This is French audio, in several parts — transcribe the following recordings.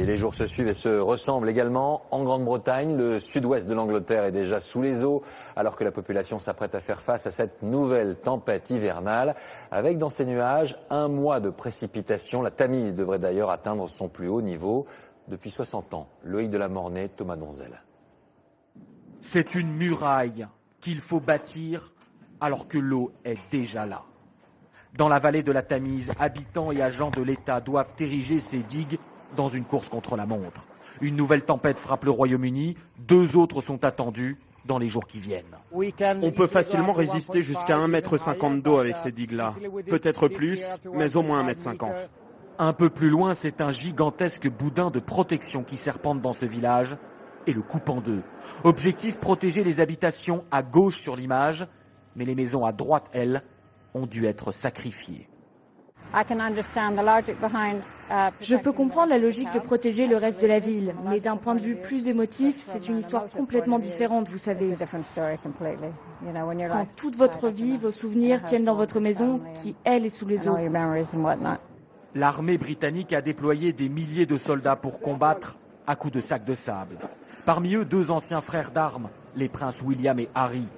Et les jours se suivent et se ressemblent également en Grande-Bretagne. Le sud-ouest de l'Angleterre est déjà sous les eaux, alors que la population s'apprête à faire face à cette nouvelle tempête hivernale. Avec dans ces nuages un mois de précipitations. La Tamise devrait d'ailleurs atteindre son plus haut niveau depuis 60 ans. Loïc Delamornay, Thomas Donzel. C'est une muraille qu'il faut bâtir alors que l'eau est déjà là. Dans la vallée de la Tamise, habitants et agents de l'État doivent ériger ces digues dans une course contre la montre. Une nouvelle tempête frappe le Royaume-Uni, 2 autres sont attendues dans les jours qui viennent. On peut facilement résister jusqu'à 1,50 m d'eau avec ces digues-là. Peut-être plus, mais au moins 1,50 m. Un peu plus loin, c'est un gigantesque boudin de protection qui serpente dans ce village et le coupe en deux. Objectif, protéger les habitations à gauche sur l'image, mais les maisons à droite, elles, ont dû être sacrifiées. Je peux comprendre la logique de protéger le reste de la ville, mais d'un point de vue plus émotif, c'est une histoire complètement différente, vous savez. Quand toute votre vie, vos souvenirs tiennent dans votre maison, qui, elle, est sous les eaux. L'armée britannique a déployé des milliers de soldats pour combattre à coups de sacs de sable. Parmi eux, 2 anciens frères d'armes, les princes William et Harry.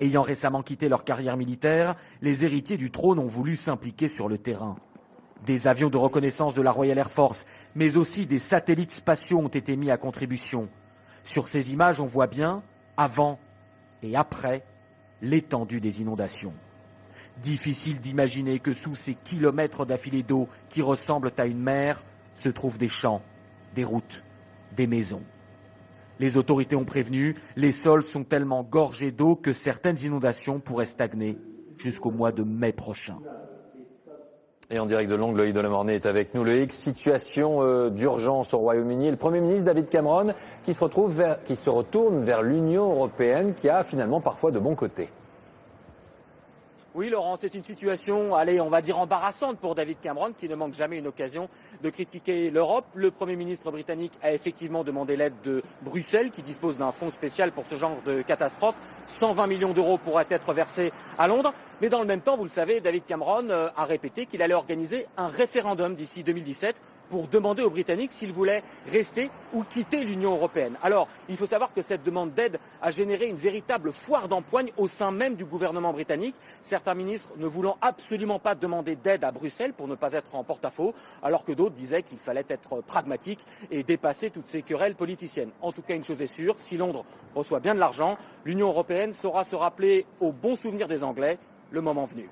Ayant récemment quitté leur carrière militaire, les héritiers du trône ont voulu s'impliquer sur le terrain. Des avions de reconnaissance de la Royal Air Force, mais aussi des satellites spatiaux ont été mis à contribution. Sur ces images, on voit bien, avant et après, l'étendue des inondations. Difficile d'imaginer que sous ces kilomètres d'affilée d'eau qui ressemblent à une mer, se trouvent des champs, des routes, des maisons. Les autorités ont prévenu, les sols sont tellement gorgés d'eau que certaines inondations pourraient stagner jusqu'au mois de mai prochain. Et en direct de Londres, Loïc Delamornay est avec nous. Loïc, situation d'urgence au Royaume-Uni. Le Premier ministre David Cameron qui se retourne vers l'Union européenne qui a finalement parfois de bons côtés. Oui, Laurent, c'est une situation, allez, on va dire embarrassante pour David Cameron, qui ne manque jamais une occasion de critiquer l'Europe. Le Premier ministre britannique a effectivement demandé l'aide de Bruxelles, qui dispose d'un fonds spécial pour ce genre de catastrophe. 120 millions d'euros pourraient être versés à Londres. Mais dans le même temps, vous le savez, David Cameron a répété qu'il allait organiser un référendum d'ici 2017 pour demander aux Britanniques s'ils voulaient rester ou quitter l'Union européenne. Alors, il faut savoir que cette demande d'aide a généré une véritable foire d'empoigne au sein même du gouvernement britannique. Certains ministres ne voulant absolument pas demander d'aide à Bruxelles pour ne pas être en porte-à-faux, alors que d'autres disaient qu'il fallait être pragmatique et dépasser toutes ces querelles politiciennes. En tout cas, une chose est sûre, si Londres reçoit bien de l'argent, l'Union européenne saura se rappeler au bon souvenir des Anglais le moment venu.